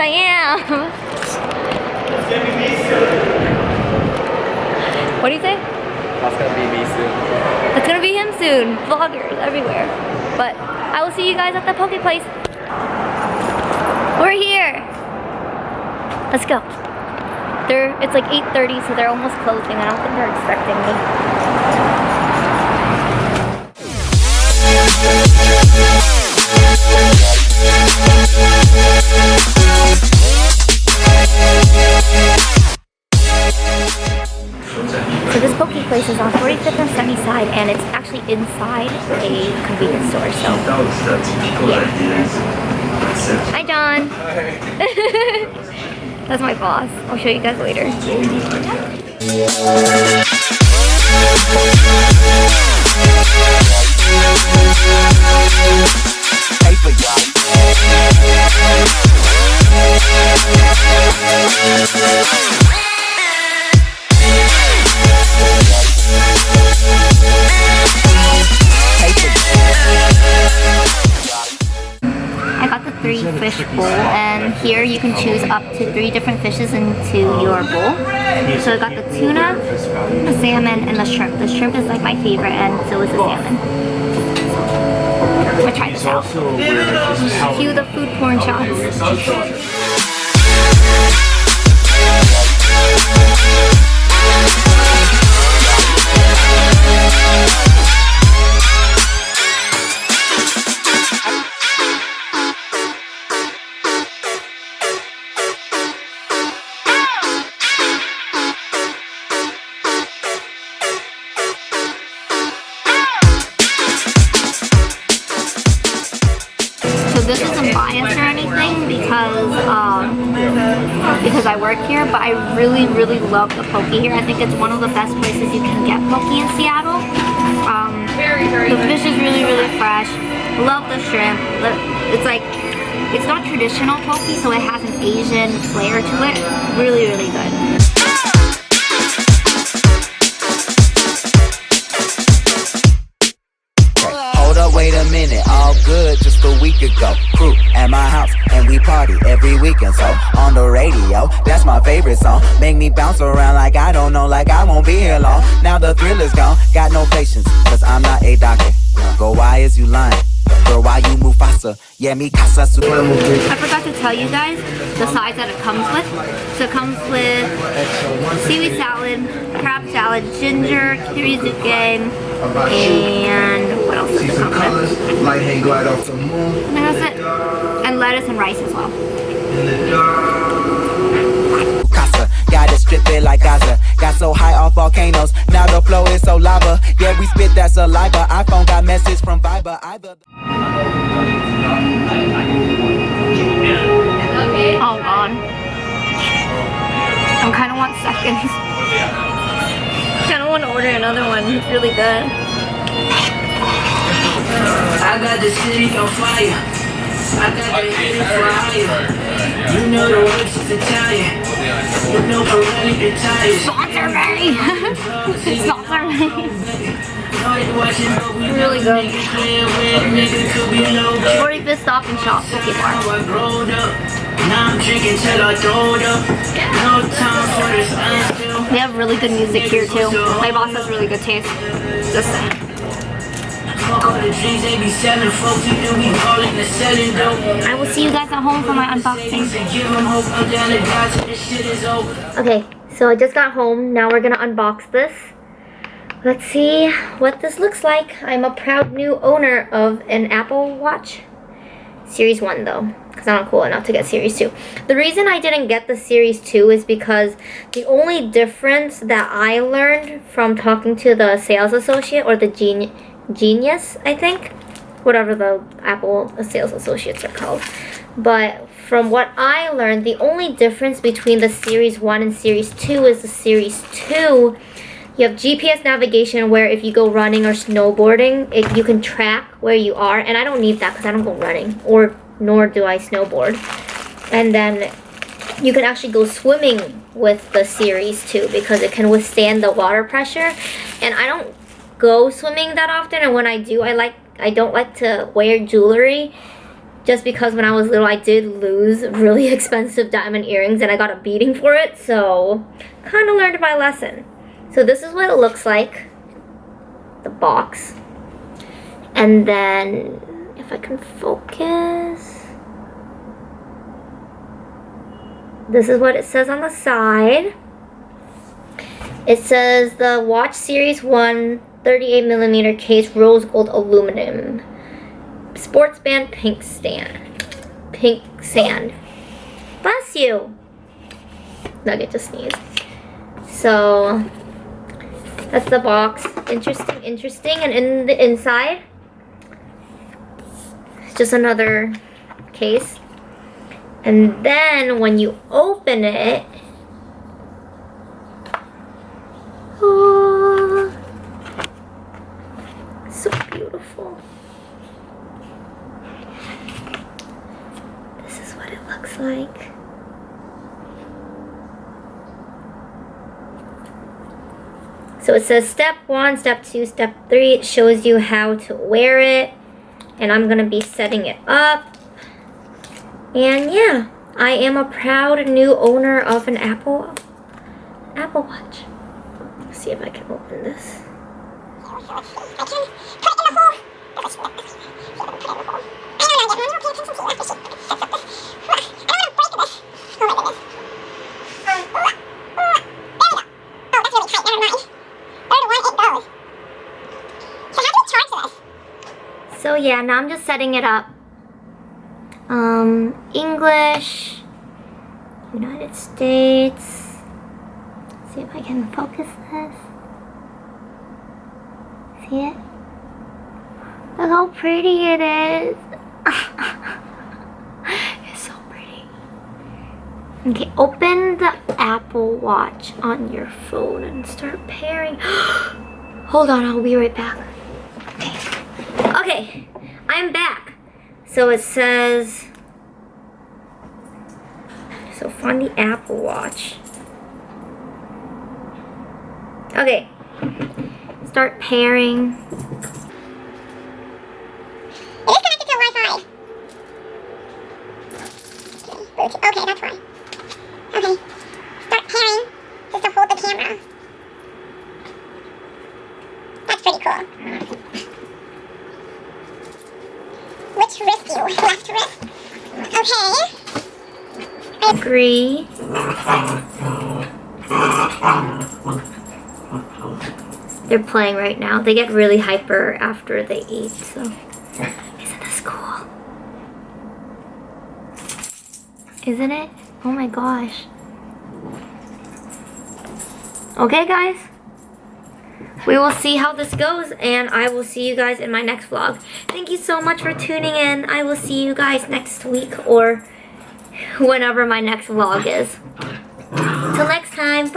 I am. What do you say? That's gonna be me soon. It's gonna be him soon. Vloggers everywhere. But I will see you guys at the Poke Place. We're here. Let's go. It's like 8:30, so they're almost closing. I don't think they're expecting me. So this Poke Place is on 45th and Sunnyside, and it's actually inside a convenience store. So yeah. Hi, John. Hi. That's my boss. I'll show you guys later. I got the 3-fish bowl, and here you can choose up to 3 different fishes into your bowl. So I got the tuna, the salmon, and the shrimp. The shrimp is like my favorite, and so is the salmon. I'm gonna try this out. Cue the food porn shots. This isn't biased or anything because I work here, but I really love the poke here. I think it's one of the best places you can get poke in Seattle. The fish is really fresh. Love the shrimp. It's not traditional poke, so it has an Asian flair to it. Really good. Wait a minute, all good just a week ago. Crew at my house and we party every weekend. So on the radio, that's my favorite song. Make me bounce around like I don't know, like I won't be here long. Now the thrill is gone, got no patience, cause I'm not a doctor. Go, why is you lying? Girl, why you move faster? Yeah, me casa. I forgot to tell you guys the sides that it comes with. So it comes with seaweed salad, crab salad, ginger, kirizuke, and what else does it come with? Light hand glide off the moon. And that's it. And lettuce and rice as well. Casa, gotta strip it like Gaza. Got so high off volcanoes, now the flow is so lava. Yeah, we spit that saliva. iPhone got message from Viber. Oh god. I kind of want seconds. I don't want to order another one. It's really good. I got the city on fire. I got the hidden fire. You know the words is Italian. You know Pirelli retires. Sponsor me! Sponsor me! Really good. 45th Stop and Shop Poke Bar. Now I'm drinking till I throwed up. No time for this. They have really good music here too. My boss has really good taste. Just saying. I will see you guys at home for my unboxing. Okay, so I just got home. Now we're gonna unbox this. Let's see what this looks like. I'm a proud new owner of an Apple Watch. Series 1 though, because I'm not cool enough to get Series 2. The reason I didn't get the Series 2 is because the only difference that I learned from talking to the sales associate, or the genius, I think, whatever the Apple sales associates are called. But from what I learned, the only difference between the Series 1 and Series 2 is the Series 2, you have GPS navigation where if you go running or snowboarding, you can track where you are. And I don't need that because I don't go running, nor do I snowboard. And then you can actually go swimming with the Series 2 because it can withstand the water pressure. And I don't go swimming that often, and when I do, I don't like to wear jewelry just because when I was little I did lose really expensive diamond earrings and I got a beating for it, so kind of learned my lesson. So this is what it looks like, the box. And then, if I can focus, this is what it says on the side. It says the Watch Series 1 38mm case rose gold aluminum. Sports band pink sand. Bless you. Nugget just sneezed. So that's the box. Interesting. And in the inside, it's just another case. And then when you open it, oh, so beautiful. This is what it looks like. So it says step 1, step 2, step 3. It shows you how to wear it. And I'm going to be setting it up. And yeah, I am a proud new owner of an Apple Watch. Let's see if I can open this. So yeah, now I'm just setting it up. English, United States. Let's see if I can focus this. See it? Look how pretty it is. It's so pretty. Okay, open the Apple Watch on your phone and start pairing. Hold on, I'll be right back. Okay, I'm back. So it says, so find the Apple Watch. Okay, start pairing. It is connected to Wi-Fi. Okay, that's fine. Okay, start pairing just to hold the camera. That's pretty cool. Which wrist do you? Left wrist. Okay. Agree. They're playing right now. They get really hyper after they eat, so. Isn't this cool? Isn't it? Oh my gosh. Okay, guys. We will see how this goes, and I will see you guys in my next vlog. Thank you so much for tuning in. I will see you guys next week or whenever my next vlog is. Till next time. Bye.